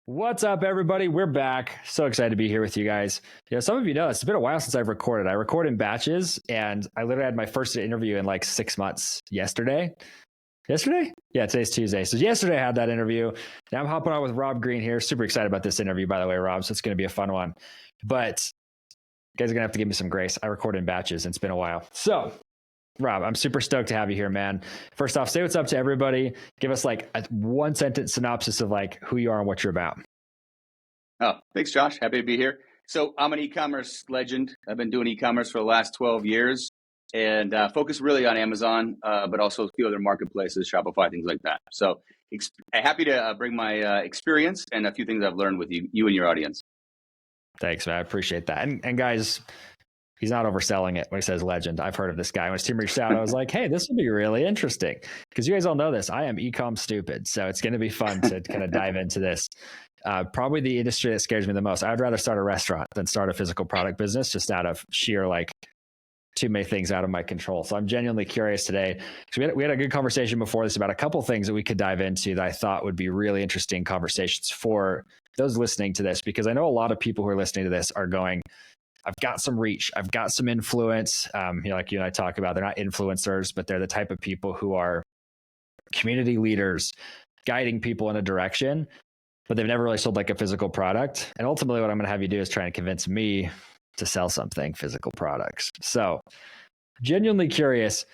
What's up, everybody? We're back. So excited to be here with you guys. Some of you know it's been a while since I've recorded. I record in batches, and I literally had my first interview in like 6 months yesterday. Yesterday? Yeah, today's Tuesday. So yesterday I had that interview. Now I'm hopping on with Robb Green here. Super excited about this interview, by the way, Robb. So it's going to be a fun one. But you guys are going to have to give me some grace. I record in batches, and it's been a while. So Robb, I'm super stoked to have you here, man. First off, say what's up to everybody. Give us like a one sentence synopsis of like who you are and what you're about. Oh, thanks, Josh. Happy to be here. So I'm an e-commerce legend. I've been doing e-commerce for the last 12 years and focus really on Amazon, but also a few other marketplaces, Shopify, things like that. So happy to bring my experience and a few things I've learned with you and your audience. Thanks, man. I appreciate that. And guys, he's not overselling it when he says legend. I've heard of this guy. When his team reached out, I was like, hey, this will be really interesting. Because you guys all know this. I am e-com stupid. So it's going to be fun to kind of dive into this. Probably the industry that scares me the most. I'd rather start a restaurant than start a physical product business, just out of sheer like too many things out of my control. So I'm genuinely curious today. So we had a good conversation before this about a couple of things that we could dive into that I thought would be really interesting conversations for those listening to this, because I know a lot of people who are listening to this are going, I've got some reach, I've got some influence. Like you and I talk about, they're not influencers, but they're the type of people who are community leaders, guiding people in a direction, but they've never really sold like a physical product. And ultimately what I'm going to have you do is try and convince me to sell something, physical products. So genuinely curious.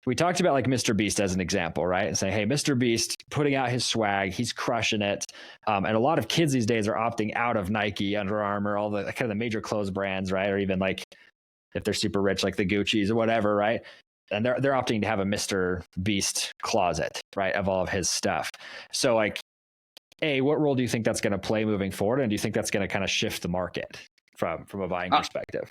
We talked about like Mr. Beast as an example, right? And saying, hey, Mr. Beast putting out his swag, he's crushing it. And a lot of kids these days are opting out of Nike, Under Armour, all the kind of the major clothes brands, right? Or even like if they're super rich, like the Gucci's or whatever, right? And they're opting to have a Mr. Beast closet, right, of all of his stuff. So like, A, what role do you think that's going to play moving forward? And do you think that's going to kind of shift the market from a buying perspective?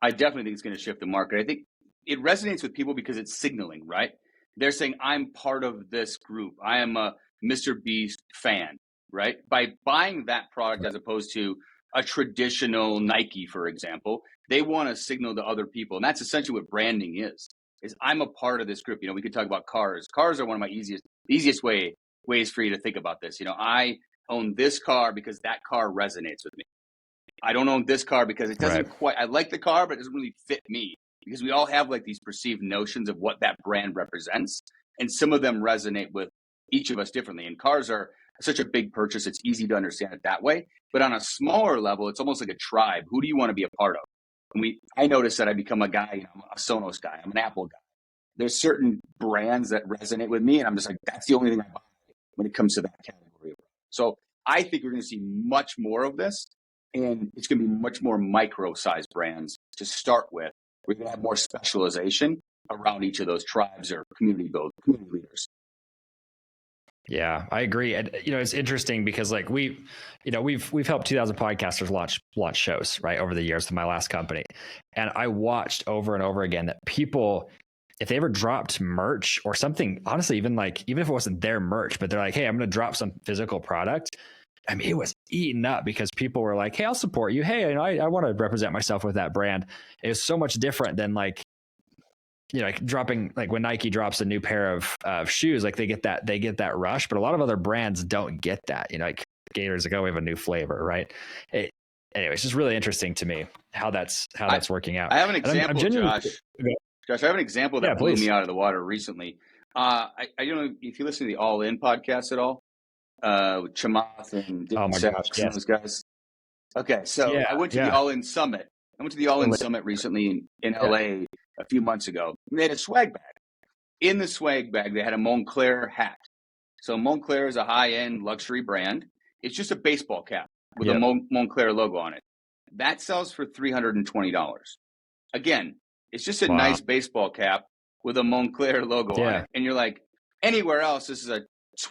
I definitely think it's going to shift the market. I think it resonates with people because it's signaling, right? They're saying, I'm part of this group. I am a Mr. Beast fan, right? By buying that product as opposed to a traditional Nike, for example, they want to signal to other people. And that's essentially what branding is I'm a part of this group. We could talk about cars. Cars are one of my easiest ways for you to think about this. I own this car because that car resonates with me. I don't own this car because it doesn't I like the car, but it doesn't really fit me. Because we all have like these perceived notions of what that brand represents. And some of them resonate with each of us differently. And cars are such a big purchase. It's easy to understand it that way. But on a smaller level, it's almost like a tribe. Who do you want to be a part of? And I noticed that I become a guy, I'm a Sonos guy. I'm an Apple guy. There's certain brands that resonate with me. And I'm just like, that's the only thing I buy when it comes to that category. So I think we're going to see much more of this. And it's going to be much more micro-sized brands to start with. We're going to have more specialization around each of those tribes or community leaders. Yeah, I agree. And it's interesting because like we've helped 2,000 podcasters launch shows, right, over the years with my last company. And I watched over and over again that people, if they ever dropped merch or something, honestly, even if it wasn't their merch, but they're like, hey, I'm going to drop some physical product. I mean, it was eaten up because people were like, hey, I'll support you. Hey, I want to represent myself with that brand. It was so much different than like dropping, like when Nike drops a new pair of shoes, like they get that rush, but a lot of other brands don't get that. Like Gators ago, we have a new flavor, right? Anyway, it's just really interesting to me how that's working out. I have an example, Josh. Josh, I have an example that blew me out of the water recently. I don't know if you listen to the All In podcast at all. With Chamath and those guys. Okay, so I went to the All In Summit. I went to the All In Summit recently in LA a few months ago. They had a swag bag. In the swag bag, they had a Moncler hat. So Moncler is a high-end luxury brand. It's just a baseball cap with a Moncler logo on it. That sells for $320. Again, it's just a nice baseball cap with a Moncler logo on it. And you're like, anywhere else, this is a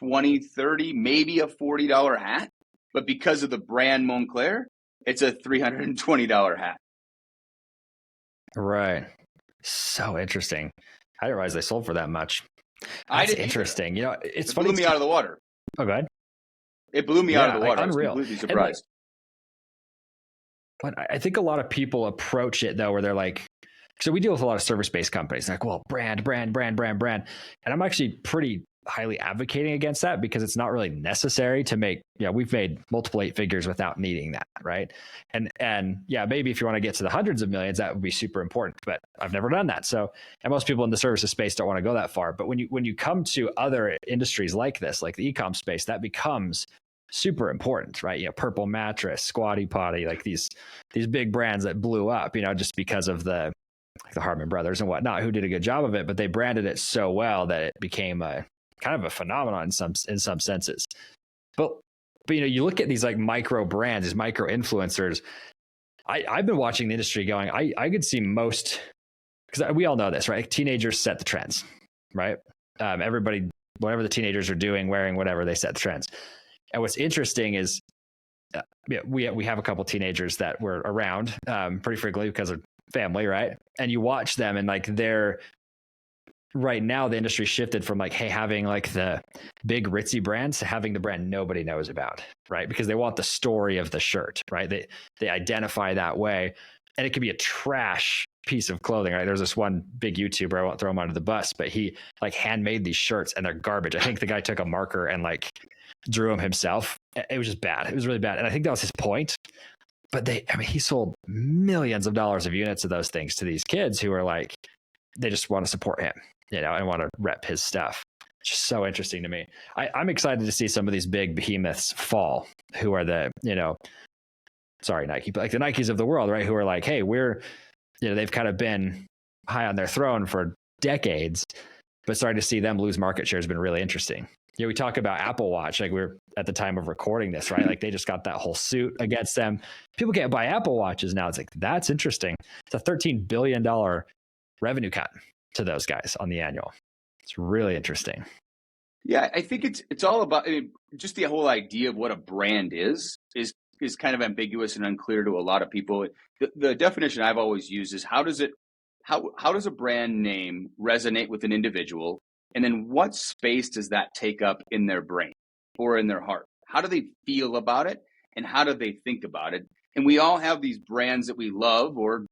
$20, $30, maybe a $40 hat. But because of the brand Moncler, it's a $320 hat. Right. So interesting. I didn't realize they sold for that much. That's interesting. It's funny. It blew me out of the water. Oh, go ahead. It blew me out of the water. Unreal. I was completely surprised. But I think a lot of people approach it though, where they're like, so we deal with a lot of service-based companies. Like, well, brand. And I'm actually pretty highly advocating against that because it's not really necessary to make, we've made multiple 8 figures without needing that. Right. And yeah, maybe if you want to get to the hundreds of millions, that would be super important, but I've never done that. So, and most people in the services space don't want to go that far. But when you come to other industries like this, like the e-com space, that becomes super important, right? Purple Mattress, Squatty Potty, like these big brands that blew up, just because of the Harmon brothers and whatnot, who did a good job of it, but they branded it so well that it became a kind of a phenomenon in some senses. But you look at these like micro brands, these micro influencers. I've been watching the industry going, I could see most, because we all know this, right? Teenagers set the trends, right? Everybody, whatever the teenagers are doing, wearing whatever, they set the trends. And what's interesting is we have a couple teenagers that were around pretty frequently because of family, right? And you watch them and like they're right now, the industry shifted from like, hey, having like the big ritzy brands to having the brand nobody knows about, right? Because they want the story of the shirt, right? They identify that way. And it could be a trash piece of clothing, right? There's this one big YouTuber, I won't throw him under the bus, but he like handmade these shirts and they're garbage. I think the guy took a marker and like drew them himself. It was just bad. It was really bad. And I think that was his point. But he sold millions of dollars of units of those things to these kids who are like, they just want to support him, and want to rep his stuff. It's just so interesting to me. I'm excited to see some of these big behemoths fall, who are the, sorry, Nike, but like the Nikes of the world, right? Who are like, hey, they've kind of been high on their throne for decades, but starting to see them lose market share has been really interesting. We talk about Apple Watch, like we're at the time of recording this, right? Like they just got that whole suit against them. People can't buy Apple Watches now. It's like, that's interesting. It's a $13 billion revenue cut to those guys on the annual. It's really interesting. Yeah, I think it's all about, just the whole idea of what a brand is kind of ambiguous and unclear to a lot of people. The definition I've always used is how does a brand name resonate with an individual? And then what space does that take up in their brain or in their heart? How do they feel about it? And how do they think about it? And we all have these brands that we love or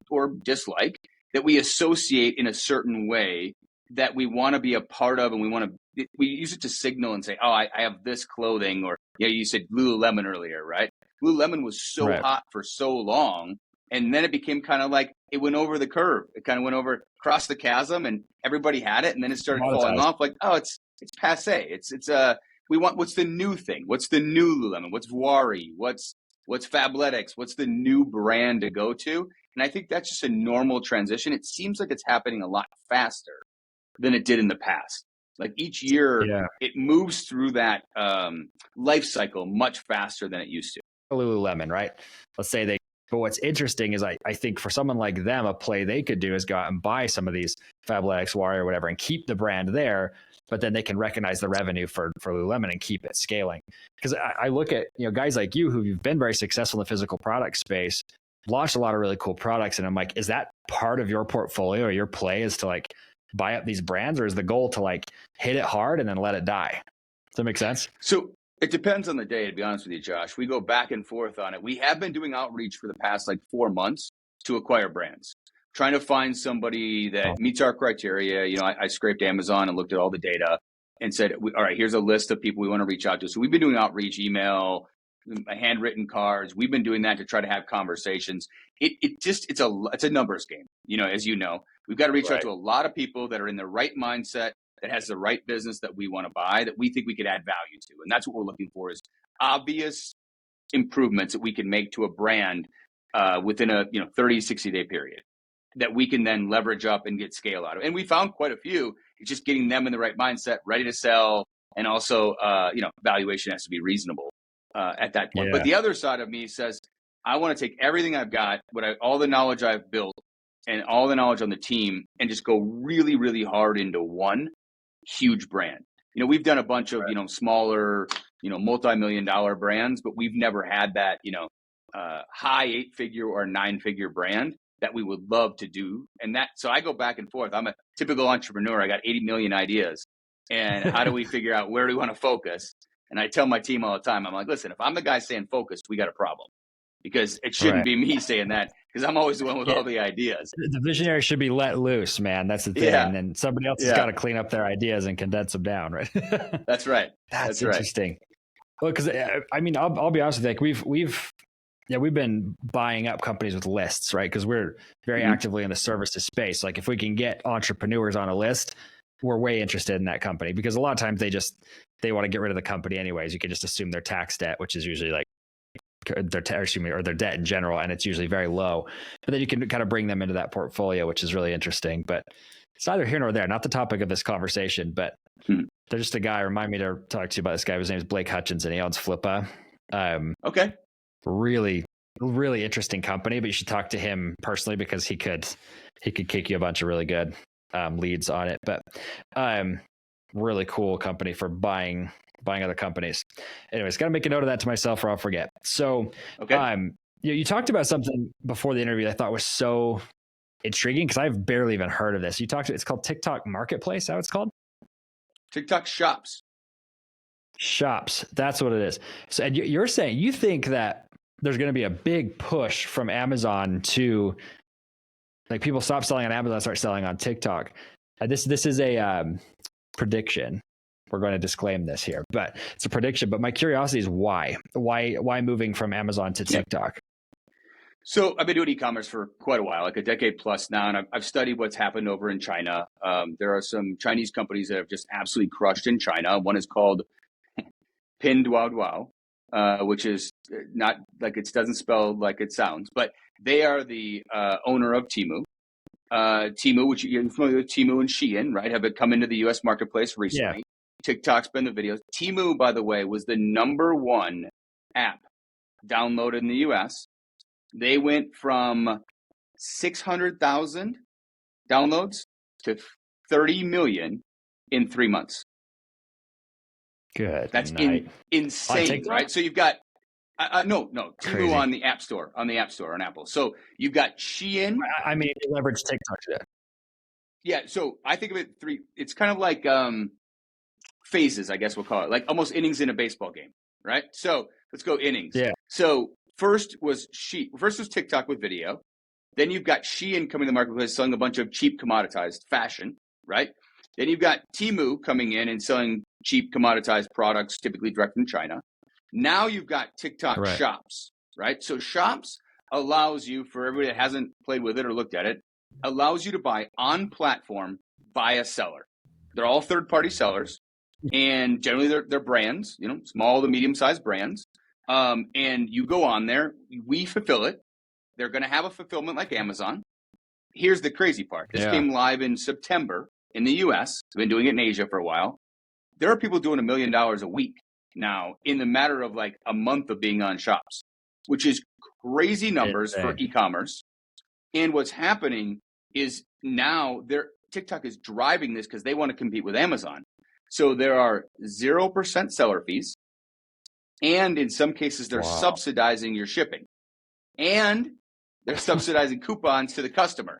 dislike that we associate in a certain way that we want to be a part of. And we use it to signal and say, oh, I have this clothing, or you said Lululemon earlier, right? Lululemon was so hot for so long. And then it became kind of like it went over the curve. It kind of went across the chasm, and everybody had it. And then it started falling off. Like, oh, it's passe. What's the new thing? What's the new Lululemon? What's Wari? What's Fabletics? What's the new brand to go to? And I think that's just a normal transition. It seems like it's happening a lot faster than it did in the past. Like each year, it moves through that life cycle much faster than it used to. Lululemon, right? Let's say but what's interesting is I think for someone like them, a play they could do is go out and buy some of these Fabletics, Warrior, or whatever, and keep the brand there, but then they can recognize the revenue for Lululemon and keep it scaling. Because I look at, guys like you who've been very successful in the physical product space, launched a lot of really cool products. And I'm like, is that part of your portfolio or your play is to like buy up these brands, or is the goal to like hit it hard and then let it die? Does that make sense? So it depends on the day, to be honest with you, Josh. We go back and forth on it. We have been doing outreach for the past 4 months to acquire brands, trying to find somebody that meets our criteria. I scraped Amazon and looked at all the data and said, all right, here's a list of people we want to reach out to. So we've been doing outreach, email, handwritten cards. We've been doing that to try to have conversations. It's a numbers game. As you know, we've got to reach out to a lot of people that are in the right mindset, that has the right business that we want to buy, that we think we could add value to. And that's what we're looking for, is obvious improvements that we can make to a brand within a 30, 60-day period that we can then leverage up and get scale out of. And we found quite a few. It's just getting them in the right mindset, ready to sell, and also valuation has to be reasonable at that point. But the other side of me says, I want to take everything I've got, all the knowledge I've built and all the knowledge on the team, and just go really, really hard into one huge brand. We've done a bunch of, smaller, multi-million-dollar brands, but we've never had that, high 8-figure or 9-figure brand that we would love to do. And so I go back and forth. I'm a typical entrepreneur. I got 80 million ideas. And how do we figure out where do we want to focus? And I tell my team all the time, I'm like, listen, if I'm the guy saying focused, we got a problem. because it shouldn't Right. be me saying that because I'm always the one with all the ideas. The visionary should be let loose, man. That's the thing. Yeah. And then somebody else has got to clean up their ideas and condense them down, right? That's right. That's right. interesting. Well, because I mean, I'll be honest with you. Like we've been buying up companies with lists, right? Because we're very actively in the services space. Like if we can get entrepreneurs on a list, we're way interested in that company, because a lot of times they want to get rid of the company anyways. You can just assume their tax debt, which is usually like or their debt in general, and it's usually very low. But then you can kind of bring them into that portfolio, which is really interesting. But it's neither here nor there. Not the topic of this conversation, but there's just a guy. Remind me to talk to you about this guy. His name is Blake Hutchinson. He owns Flippa. Okay. Really, really interesting company, but you should talk to him personally because he could kick you a bunch of really good leads on it. But really cool company for buying other companies. Anyways, got to make a note of that to myself or I'll forget. So, you talked about something before the interview that I thought was so intriguing because I've barely even heard of this. It's called TikTok Marketplace. How it's called? TikTok Shops. Shops. That's what it is. So, and you're saying you think that there's going to be a big push from Amazon to, like, people stop selling on Amazon, start selling on TikTok. This is a prediction. We're going to disclaim this here, but it's a prediction. But my curiosity is why moving from Amazon to TikTok? So I've been doing e-commerce for quite a while, like a decade plus now, and I've studied what's happened over in China. There are some Chinese companies that have just absolutely crushed in China. One is called Pinduoduo, which is not like, it doesn't spell like it sounds, but they are the owner of Temu. Temu, which you're familiar with, Temu and Shein, right, have come into the U.S. marketplace recently. Yeah. TikTok's been the videos. Temu, by the way, was the #1 app downloaded in the U.S. They went from 600,000 downloads to 30 million in 3 months. Good. That's insane, right? So you've got no Temu on the App Store, on Apple. So you've got Shein. I mean, you leverage TikTok today. Yeah. So I think of it it's kind of like phases, I guess we'll call it, like almost innings in a baseball game, right? So let's go innings. Yeah. So first was TikTok with video. Then you've got Shein coming to the marketplace selling a bunch of cheap commoditized fashion, right? Then you've got Temu coming in and selling cheap commoditized products, typically direct from China. Now you've got TikTok Shops, right? So Shops allows you, for everybody that hasn't played with it or looked at it, allows you to buy on platform by a seller. They're all third-party sellers, and generally they're brands, small to medium-sized brands. And you go on there, we fulfill it. They're going to have a fulfillment like Amazon. Here's the crazy part. This came live in September in the US. We've been doing it in Asia for a while. There are people doing $1 million a week now in the matter of like a month of being on Shops, which is crazy numbers for e-commerce. And what's happening is now TikTok is driving this because they want to compete with Amazon. So there are 0% seller fees. And in some cases, they're subsidizing your shipping. And they're subsidizing coupons to the customer.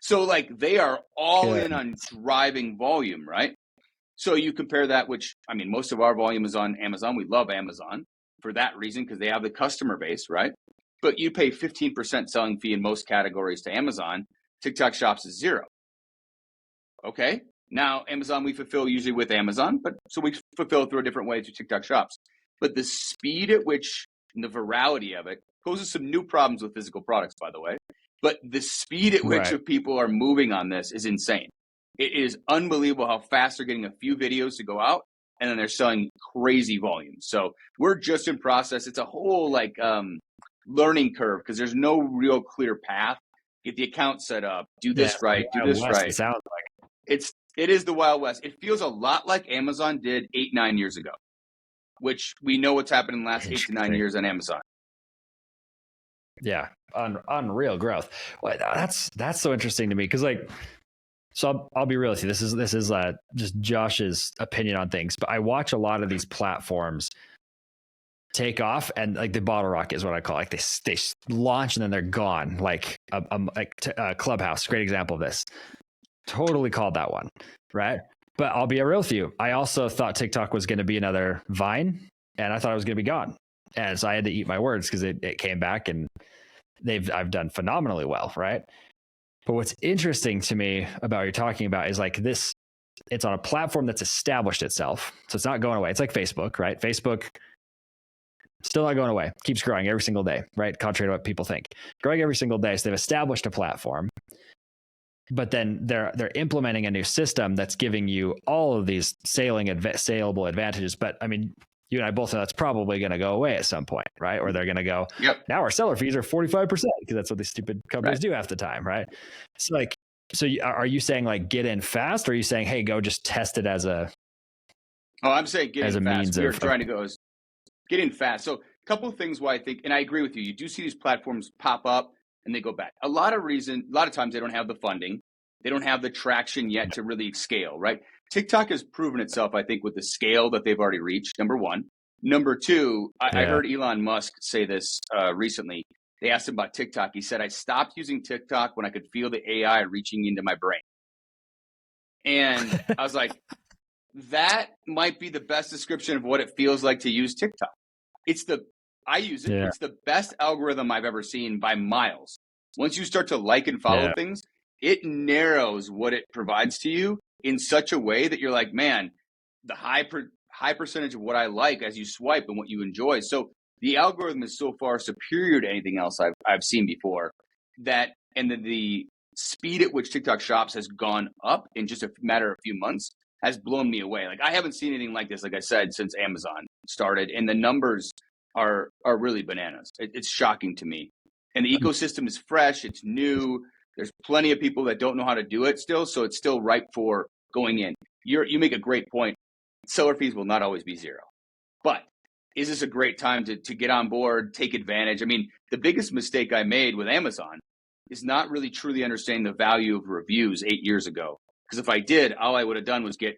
So like they are all in on driving volume, right? So you compare that, which, I mean, most of our volume is on Amazon. We love Amazon for that reason because they have the customer base, right? But you pay 15% selling fee in most categories to Amazon. TikTok Shops is 0. Okay. Now, Amazon, we fulfill usually with Amazon, but so we fulfill through a different way to TikTok Shops. But the speed at which, and the virality of it, poses some new problems with physical products, by the way. But the speed at which people are moving on this is insane. It is unbelievable how fast they're getting a few videos to go out, and then they're selling crazy volumes. So we're just in process. It's a whole learning curve because there's no real clear path. Get the account set up, do this right, do this right. It sounds like it is the Wild West. It feels a lot like Amazon did 8-9 years ago, which we know what's happened in the last 8 to 9 years on Amazon. Yeah, unreal growth. Well, that's so interesting to me because so I'll be real with you. This is just Josh's opinion on things, but I watch a lot of these platforms take off and like the bottle rocket is what I call it. Like they launch and then they're gone. Like Clubhouse, great example of this. Totally called that one, right? But I'll be real with you. I also thought TikTok was going to be another Vine, and I thought it was going to be gone. And so I had to eat my words because it came back and I've done phenomenally well, right? But what's interesting to me about what you're talking about is like this, it's on a platform that's established itself. So it's not going away. It's like Facebook, right? Facebook still not going away, keeps growing every single day, right? Contrary to what people think, growing every single day. So they've established a platform, but then they're implementing a new system that's giving you all of these saleable advantages. But I mean, you and I both know that's probably going to go away at some point, right? Or they're going to go, Yep. now our seller fees are 45% because that's what these stupid companies do half the time, right? So like, are you saying like get in fast, or are you saying, hey, go just test it as a? Oh, I'm saying get in fast. We're trying to go get in fast. So a couple of things why I think, and I agree with you, you do see these platforms pop up and they go back. A lot of times they don't have the funding. They don't have the traction yet to really scale, right? TikTok has proven itself, I think, with the scale that they've already reached, number one. Number two, I heard Elon Musk say this recently. They asked him about TikTok. He said, I stopped using TikTok when I could feel the AI reaching into my brain. And I was like, that might be the best description of what it feels like to use TikTok. I use it. Yeah. It's the best algorithm I've ever seen by miles. Once you start to like and follow things, it narrows what it provides to you in such a way that you're like, man, the high percentage of what I like as you swipe and what you enjoy. So the algorithm is so far superior to anything else I've seen before, that, and the speed at which TikTok shops has gone up in just a matter of a few months has blown me away. Like, I haven't seen anything like this, like I said, since Amazon started, and the numbers are really bananas. It's shocking to me. And the ecosystem is fresh, it's new. There's plenty of people that don't know how to do it still, so it's still ripe for going in. You make a great point. Seller fees will not always be zero. But is this a great time to get on board, take advantage? I mean, the biggest mistake I made with Amazon is not really truly understanding the value of reviews 8 years ago. Because if I did, all I would have done was get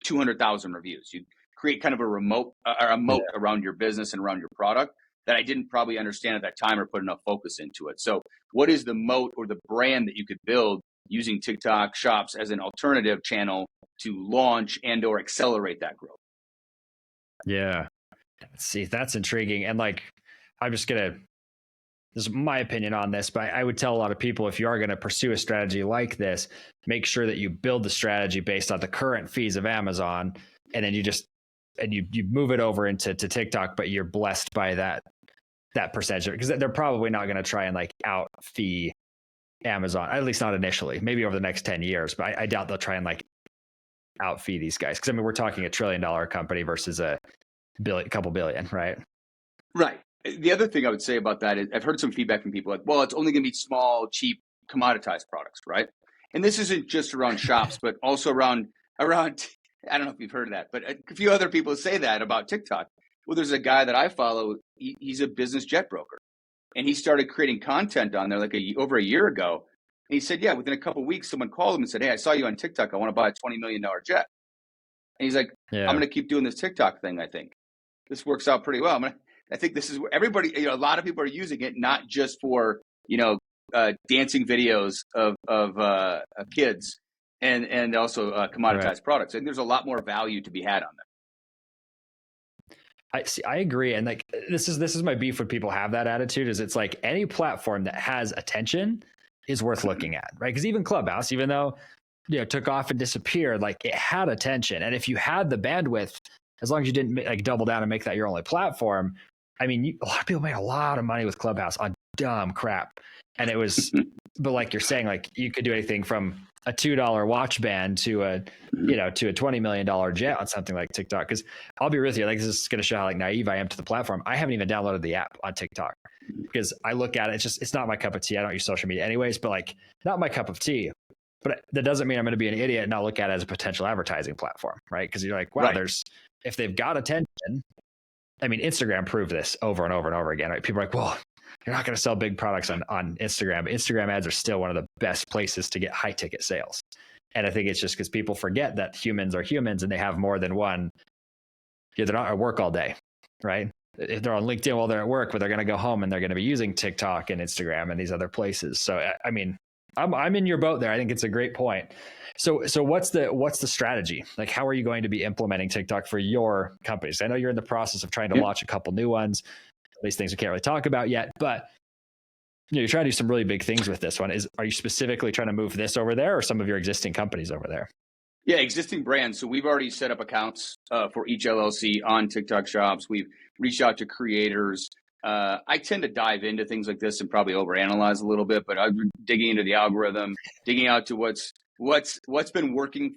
200,000 reviews. You create kind of a moat around your business and around your product that I didn't probably understand at that time or put enough focus into it. So what is the moat or the brand that you could build using TikTok shops as an alternative channel to launch and or accelerate that growth? Yeah. See, that's intriguing. And like, this is my opinion on this, but I would tell a lot of people, if you are going to pursue a strategy like this, make sure that you build the strategy based on the current fees of Amazon. And then you move it over into TikTok, but you're blessed by that percentage, because they're probably not going to try and like out fee Amazon, at least not initially, maybe over the next 10 years, but I doubt they'll try and like out fee these guys. Cause I mean, we're talking $1 trillion company versus a couple billion, right? Right. The other thing I would say about that is I've heard some feedback from people like, well, it's only going to be small, cheap, commoditized products, right? And this isn't just around shops, but also around, I don't know if you've heard of that, but a few other people say that about TikTok. Well, there's a guy that I follow. He's a business jet broker, and he started creating content on there like over a year ago. And he said, yeah, within a couple of weeks, someone called him and said, hey, I saw you on TikTok. I want to buy a $20 million jet. And he's like, I'm going to keep doing this TikTok thing. I think this works out pretty well. I think this is where everybody, a lot of people are using it, not just for, dancing videos of kids and also commoditized products. And there's a lot more value to be had on them. I agree. And like, this is my beef when people have that attitude, is it's like any platform that has attention is worth looking at, right? Because even Clubhouse, even though, took off and disappeared, like it had attention. And if you had the bandwidth, as long as you didn't like double down and make that your only platform, I mean, a lot of people made a lot of money with Clubhouse on dumb crap. And it was, but like you're saying, like you could do anything from a $2 watch band to a $20 million jet on something like TikTok. Because I'll be with you, like this is going to show how like naive I am to the platform. I haven't even downloaded the app on TikTok because I look at it, it's not my cup of tea. I don't use social media anyways, but like not my cup of tea. But that doesn't mean I'm going to be an idiot and not look at it as a potential advertising platform, right? Because you're like, wow, if they've got attention. I mean, Instagram proved this over and over and over again, right? People are like, well, you're not going to sell big products on Instagram. Instagram ads are still one of the best places to get high ticket sales. And I think it's just because people forget that humans are humans and they have more than one. They're not at work all day, right? If they're on LinkedIn while they're at work, but they're going to go home and they're going to be using TikTok and Instagram and these other places. So, I mean, I'm in your boat there. I think it's a great point. So what's the strategy? Like, how are you going to be implementing TikTok for your companies? I know you're in the process of trying to launch a couple new ones. These things we can't really talk about yet, but you're trying to do some really big things with this one. Are you specifically trying to move this over there, or some of your existing companies over there? Yeah, existing brands. So we've already set up accounts for each LLC on TikTok shops. We've reached out to creators. I tend to dive into things like this and probably overanalyze a little bit, but I'm digging into the algorithm, digging out to what's been working.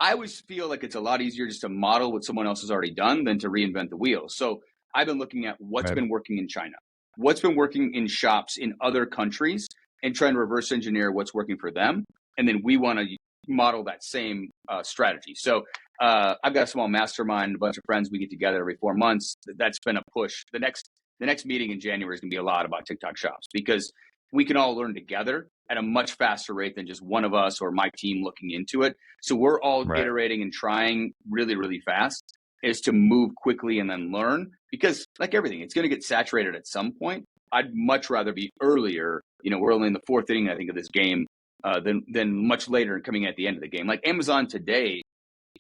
I always feel like it's a lot easier just to model what someone else has already done than to reinvent the wheel. So I've been looking at what's been working in China, what's been working in shops in other countries, and trying to reverse engineer what's working for them. And then we want to model that same strategy. So I've got a small mastermind, a bunch of friends. We get together every 4 months. That's been a push. The next meeting in January is going to be a lot about TikTok shops, because we can all learn together at a much faster rate than just one of us or my team looking into it. So we're all iterating and trying really, really fast, is to move quickly and then learn, because like everything, it's going to get saturated at some point. I'd much rather be earlier. We're only in the fourth inning, I think, of this game, than much later and coming at the end of the game. Like Amazon today,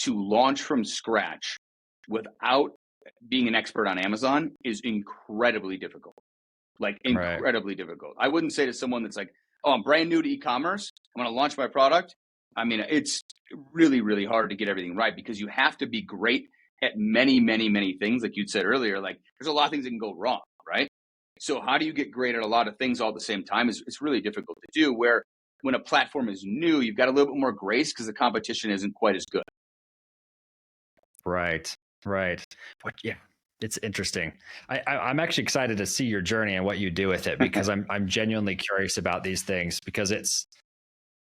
to launch from scratch without being an expert on Amazon is incredibly difficult. Like incredibly difficult. I wouldn't say to someone that's like, oh, I'm brand new to e-commerce, I'm going to launch my product. I mean, it's really, really hard to get everything right, because you have to be great at many, many, many things. Like you'd said earlier, like there's a lot of things that can go wrong, right? So how do you get great at a lot of things all at the same time it's really difficult to do, where when a platform is new, you've got a little bit more grace because the competition isn't quite as good. Right. Yeah, it's interesting. I'm actually excited to see your journey and what you do with it, because I'm genuinely curious about these things, because it's,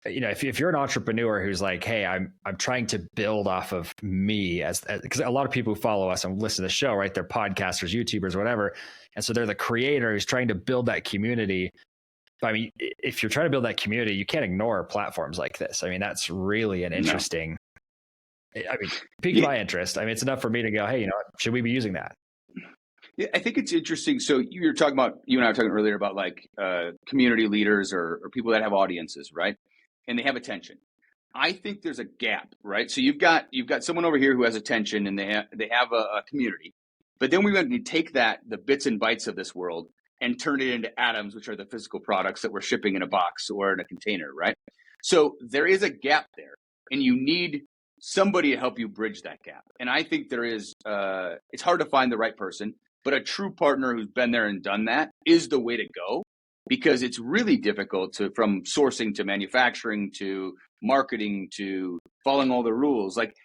if you're an entrepreneur who's like, hey, I'm trying to build off of me, as because a lot of people who follow us and listen to the show, right? They're podcasters, YouTubers, whatever. And so they're the creator who's trying to build that community. I mean, if you're trying to build that community, you can't ignore platforms like this. I mean, that's really an interesting, piqued my interest. I mean, it's enough for me to go, hey, should we be using that? Yeah, I think it's interesting. So you and I were talking earlier about like community leaders or people that have audiences, right? And they have attention. I think there's a gap, right? So you've got someone over here who has attention, and they have a community. But then we want to take the bits and bytes of this world and turn it into atoms, which are the physical products that we're shipping in a box or in a container, right? So there is a gap there, and you need somebody to help you bridge that gap. And I think there is, it's hard to find the right person, but a true partner who's been there and done that is the way to go, because it's really difficult from sourcing to manufacturing to marketing to following all the rules. Like,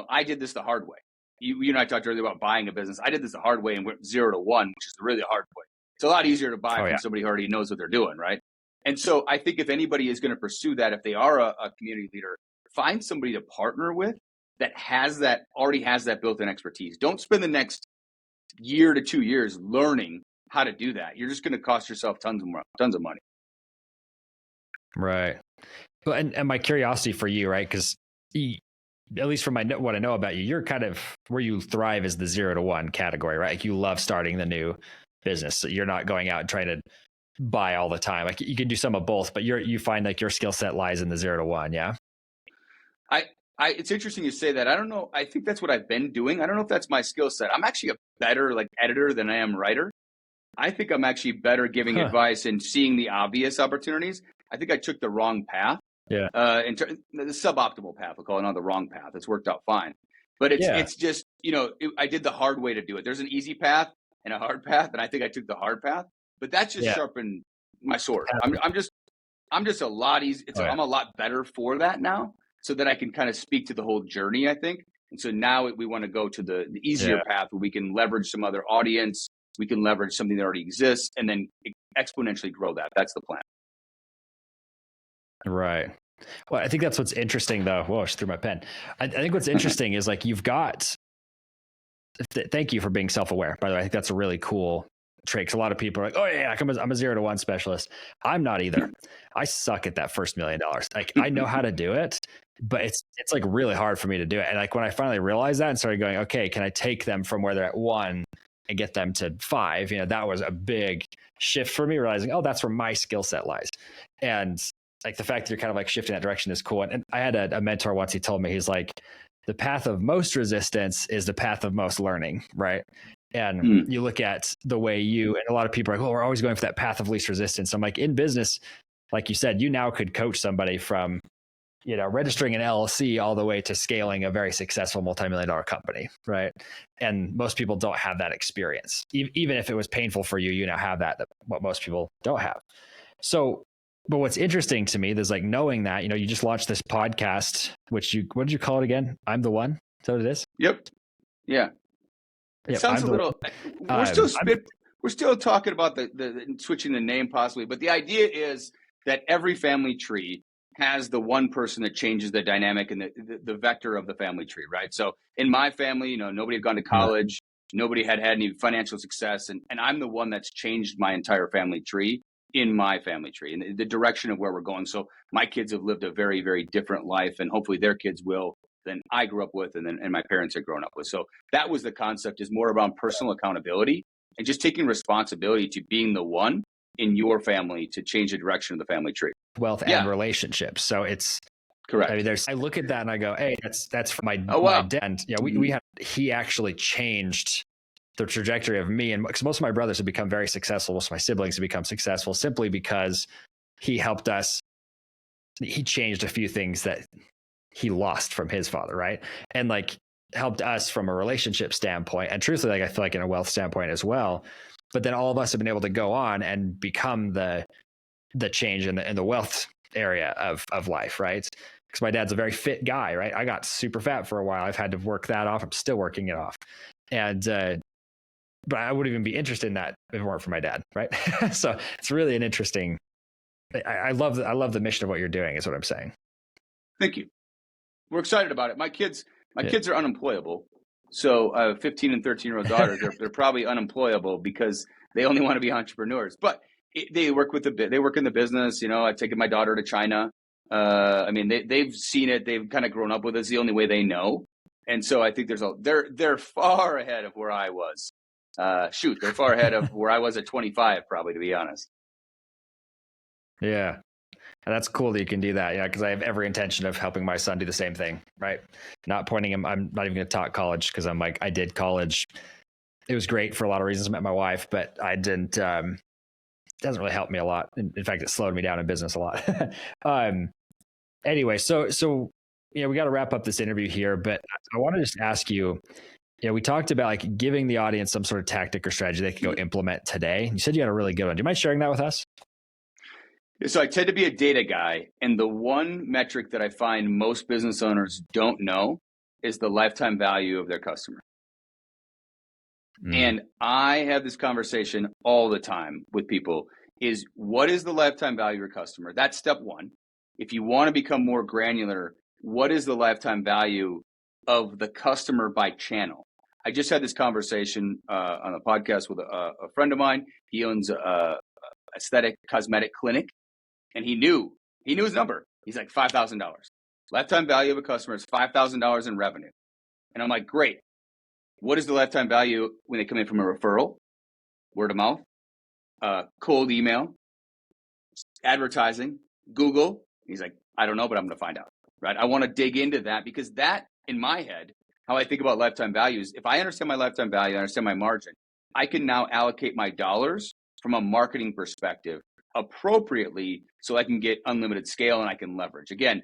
I did this the hard way. You and I talked earlier about buying a business. I did this the hard way and went 0 to 1, which is really the hard way. It's a lot easier to buy from somebody who already knows what they're doing, right? And so I think if anybody is going to pursue that, if they are a community leader, find somebody to partner with that already has that built-in expertise. Don't spend the next year to 2 years learning how to do that. You're just going to cost yourself tons of money. Right. But and my curiosity for you, right? Because at least from what I know about you, you're kind of where you thrive is the 0 to 1 category, right? Like you love starting the new business. So you're not going out and trying to buy all the time. Like you can do some of both, but you find like your skill set lies in the 0 to 1. Yeah. It's interesting you say that. I don't know. I think that's what I've been doing. I don't know if that's my skill set. I'm actually a better editor than I am writer. I think I'm actually better giving advice and seeing the obvious opportunities. I think I took the wrong path. Yeah. The suboptimal path, we'll call it, not the wrong path. It's worked out fine. But it's just, I did the hard way to do it. There's an easy path and a hard path, and I think I took the hard path. But that's just sharpened my sword. I'm just a lot easy. I'm a lot better for that now, so that I can kind of speak to the whole journey, I think. And so now we want to go to the easier path where we can leverage some other audience. We can leverage something that already exists and then exponentially grow that. That's the plan. Right. Well, I think that's what's interesting, though. Whoa, I just threw my pen. I think what's interesting is like you've got. Thank you for being self-aware. By the way, I think that's a really cool trait. 'Cause a lot of people are like, "Oh yeah, I'm a 0 to 1 specialist." I'm not either. I suck at that first $1 million. Like I know how to do it, but it's like really hard for me to do it. And like when I finally realized that and started going, okay, can I take them from where they're at 1 and get them to 5? That was a big shift for me, realizing, oh, that's where my skill set lies. And like the fact that you're kind of like shifting that direction is cool. And I had a mentor once, he told me, he's like, the path of most resistance is the path of most learning, right? And you look at the way and a lot of people are like, oh, we're always going for that path of least resistance. I'm like, in business, like you said, you now could coach somebody from, registering an LLC all the way to scaling a very successful multi-million-dollar company, right? And most people don't have that experience. Even if it was painful for you, you now have that what most people don't have. So, but what's interesting to me is like knowing that, you just launched this podcast, what did you call it again? I'm the One? Is that what it is? Yep. Yeah. It sounds a little, we're still talking about the switching the name possibly, but the idea is that every family tree has the one person that changes the dynamic and the vector of the family tree, right? So in my family, nobody had gone to college, nobody had any financial success, and I'm the one that's changed my entire family tree in my family tree and the direction of where we're going. So my kids have lived a very, very different life, and hopefully their kids will than I grew up with and my parents had grown up with. So that was the concept, is more around personal accountability and just taking responsibility to being the one in your family to change the direction of the family tree. Wealth and relationships. So it's correct. I mean, I look at that and I go, hey, that's for my dad. And he actually changed the trajectory of me. And because most of my brothers have become very successful, most of my siblings have become successful simply because he helped us. He changed a few things that he lost from his father, right? And like helped us from a relationship standpoint. And truthfully, like I feel like in a wealth standpoint as well. But then all of us have been able to go on and become the change in the wealth area of life, right? Because my dad's a very fit guy, right? I got super fat for a while. I've had to work that off. I'm still working it off. And but I wouldn't even be interested in that if it weren't for my dad, right? So it's really an interesting. I love the mission of what you're doing, is what I'm saying. Thank you. We're excited about it. My kids are unemployable. So 15 and 13-year-old daughters, they're probably unemployable because they only want to be entrepreneurs. But they work they work in the business. I've taken my daughter to China. They've seen it. They've kind of grown up with it. It's the only way they know. And so I think they're far ahead of where I was. They're far ahead of where I was at 25, probably, to be honest. Yeah. And that's cool that you can do that. Yeah. Because I have every intention of helping my son do the same thing, right? Not pointing him. I'm not even going to talk college because I'm like, I did college. It was great for a lot of reasons. I met my wife, but I didn't, it doesn't really help me a lot. In fact, it slowed me down in business a lot. Anyway, so we got to wrap up this interview here, but I want to just ask you, we talked about like giving the audience some sort of tactic or strategy they could go implement today. You said you had a really good one. Do you mind sharing that with us? So I tend to be a data guy, and the one metric that I find most business owners don't know is the lifetime value of their customer. And I have this conversation all the time with people, is what is the lifetime value of your customer? That's step one. If you want to become more granular, what is the lifetime value of the customer by channel? I just had this conversation on a podcast with a friend of mine. He owns a aesthetic cosmetic clinic. And he knew his number. He's like $5,000. Lifetime value of a customer is $5,000 in revenue. And I'm like, great. What is the lifetime value when they come in from a referral, word of mouth, cold email, advertising, Google? He's like, I don't know, but I'm going to find out, right? I want to dig into that because that, in my head, how I think about lifetime values, if I understand my lifetime value, I understand my margin, I can now allocate my dollars from a marketing perspective appropriately so I can get unlimited scale and I can leverage. Again,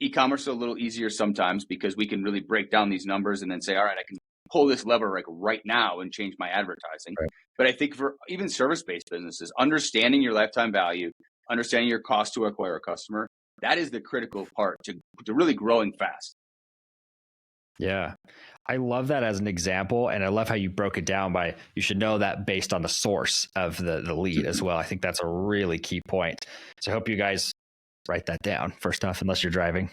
e-commerce is a little easier sometimes because we can really break down these numbers and then say, all right, I can pull this lever like right now and change my advertising. Right. But I think for even service-based businesses, understanding your lifetime value, understanding your cost to acquire a customer, that is the critical part to really growing fast. Yeah. I love that as an example. And I love how you broke it down by, you should know that based on the source of the lead as well. I think that's a really key point. So I hope you guys write that down first off, unless you're driving.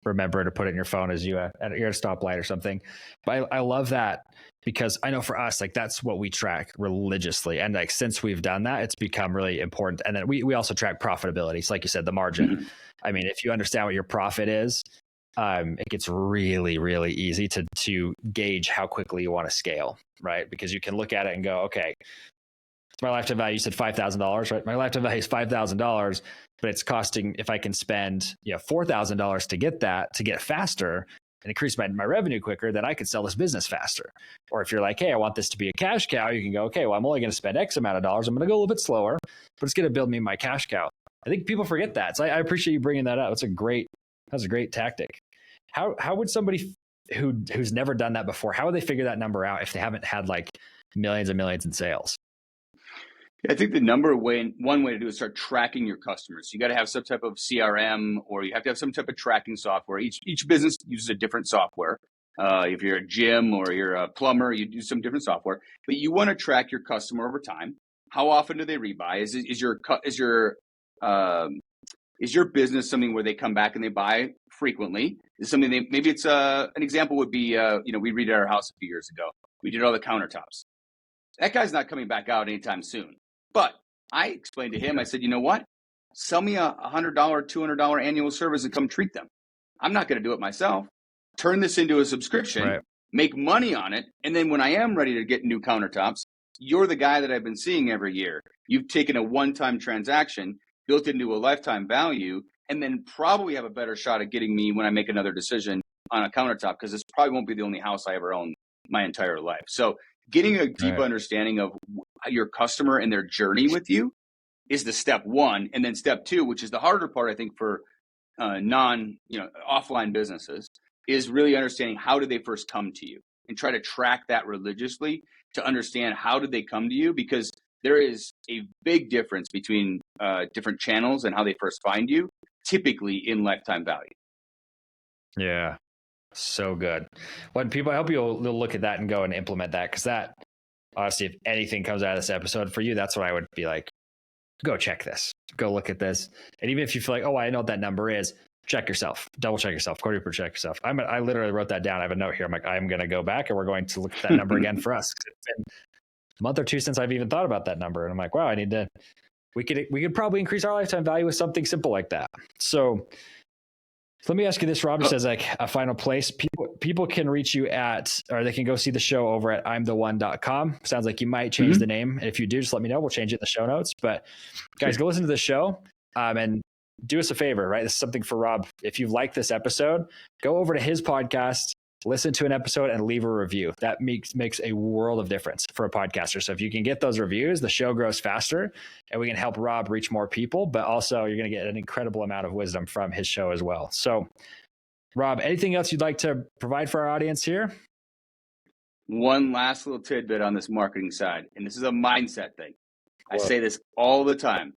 Remember to put it in your phone as you're at a stoplight or something. But I love that because I know for us, like that's what we track religiously. And like, since we've done that, it's become really important. And then we also track profitability. So like you said, the margin. Mm-hmm. I mean, if you understand what your profit is, it gets really, really easy to gauge how quickly you want to scale, right? Because you can look at it and go, okay, my lifetime value, you said $5,000, right? My lifetime value is $5,000, but it's costing, if I can spend $4,000 to get that, to get faster and increase my revenue quicker, then I could sell this business faster. Or if you're like, hey, I want this to be a cash cow, you can go, okay, well, I'm only going to spend X amount of dollars. I'm going to go a little bit slower, but it's going to build me my cash cow. I think people forget that. So I appreciate you bringing that up. That's a great tactic. How would somebody who's never done that before, how would they figure that number out if they haven't had like millions and millions in sales? I think the one way to do is start tracking your customers. You got to have some type of CRM, or you have to have some type of tracking software. Each business uses a different software. If you're a gym or you're a plumber, you do some different software. But you want to track your customer over time. How often do they rebuy? Is your business something where they come back and they buy frequently? Is something maybe it's an example would be we redid our house a few years ago. We did all the countertops. That guy's not coming back out anytime soon. But I explained to him, I said, you know what? Sell me a $100, $200 annual service and come treat them. I'm not going to do it myself. Turn this into a subscription, right, make money on it. And then when I am ready to get new countertops, you're the guy that I've been seeing every year. You've taken a one-time transaction, built into a lifetime value, and then probably have a better shot at getting me when I make another decision on a countertop, because this probably won't be the only house I ever own my entire life. So getting a deep understanding of your customer and their journey with you is the step one. And then step two, which is the harder part, I think, for offline businesses, is really understanding how did they first come to you, and try to track that religiously to understand how did they come to you, because there is a big difference between different channels and how they first find you, typically in lifetime value. Yeah. So good. When people, I hope you'll look at that and go and implement that, because that, honestly, if anything comes out of this episode for you, that's what I would be like, go check this, go look at this. And even if you feel like, oh, I know what that number is, check yourself, double check yourself, quadruple check yourself. I literally wrote that down. I have a note here. I'm like, I'm going to go back and we're going to look at that number again for us. It's been a month or two since I've even thought about that number. And I'm like, wow, we could probably increase our lifetime value with something simple like that. So let me ask you this, Rob, just as like a final place. People can reach you at, or they can go see the show over at imtheone.com. Sounds like you might change the name. And if you do, just let me know. We'll change it in the show notes. But guys, go listen to the show and do us a favor, right? This is something for Rob. If you've liked this episode, go over to his podcast, listen to an episode, and leave a review. That makes a world of difference for a podcaster. So if you can get those reviews, the show grows faster and we can help Rob reach more people, but also you're going to get an incredible amount of wisdom from his show as well. So Rob, anything else you'd like to provide for our audience here? One last little tidbit on this marketing side, and this is a mindset thing. I say this all the time.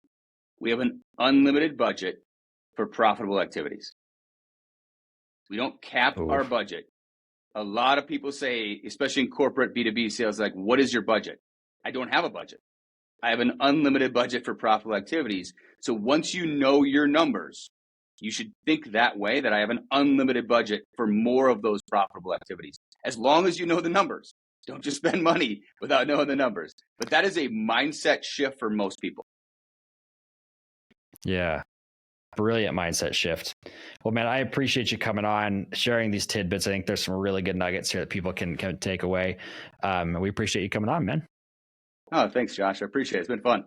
We have an unlimited budget for profitable activities. We don't cap our budget. A lot of people say, especially in corporate B2B sales, like, what is your budget? I don't have a budget. I have an unlimited budget for profitable activities. So once you know your numbers, you should think that way, that I have an unlimited budget for more of those profitable activities. As long as you know the numbers. Don't just spend money without knowing the numbers. But that is a mindset shift for most people. Yeah. Brilliant mindset shift. Well, man, I appreciate you coming on, sharing these tidbits. I think there's some really good nuggets here that people can take away. We appreciate you coming on, man. Oh, thanks, Josh. I appreciate it. It's been fun.